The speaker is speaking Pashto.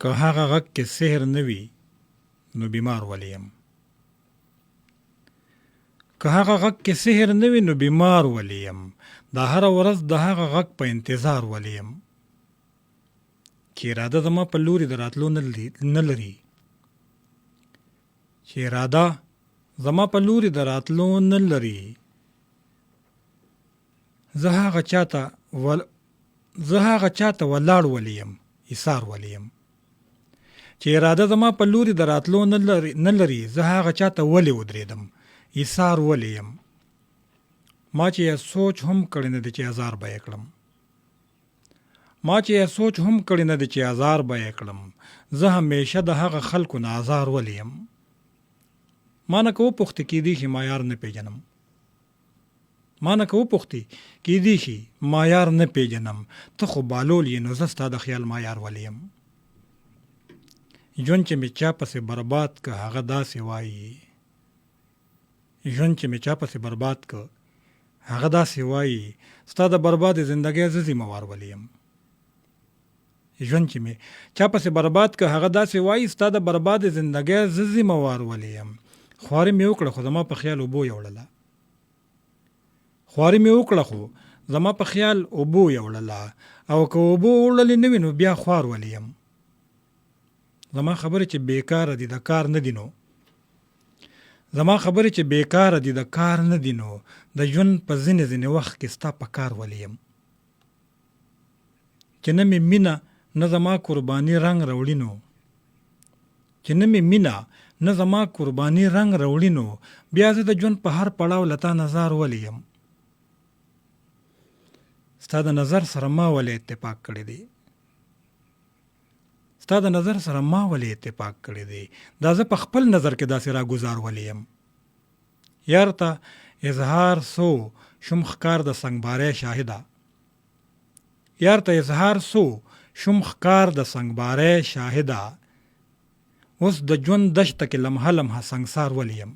که هغه غږ کې سحر نه وي نو بیمار ولې یم. که هغه غږ کې سحر نه وي نو بیمار ولې یم. دا هره ورځ د هغه غږ په انتظار ولې یم چې اراده زما په لوري د راتلو نه لري. چې اراده زما په لوري د راتلو نه لري. زه هغه چاته ولاړ ولې یم، ایثار ولې یم. چې اراده زما په لوري د راتلو نه لري. زه هغه چاته ولې ودرېدم، ایثار ولې یم. ما چې یې سوچ هم کړی نه دی چې ازار به یې کړم. زه همیشه د هغه خلکو نه ازار ولې یم. ما نه که وپوښتې کیدی شي معیار نه پیژنم. ته خو بالول یې نو زه ستا د خیال معیار ولې یم. ژوند چې مې چا پسې برباد که هغه داسې وایي ستا د برباد زندګۍ زه ذمہوار ولې یم. خواري مې وکړه خو زما په خیال اوبو یوړله. او که اوبو وړلې نه وي نو بیا خوار ولې یم. زما خبرې چې بیکاره دي د کار نه دي نو د ژوند په ځینې وخت کې ستا په کار ولې یم. چې نه مې مینه نه زما قرباني رنگ راوړي نو بیا زه د ژوند په هر پړاو لتا نظر ولې یم. ستا د نظر سره ما ولې اتفاق کړی دی. دا زه په خپل نظر کې داسې راګزار ولې یم. یار ته اظهار سو شم خکار د سنگبارې شاهده. اوس د ژوند دشته کې لمحه سنگسار ولې یم.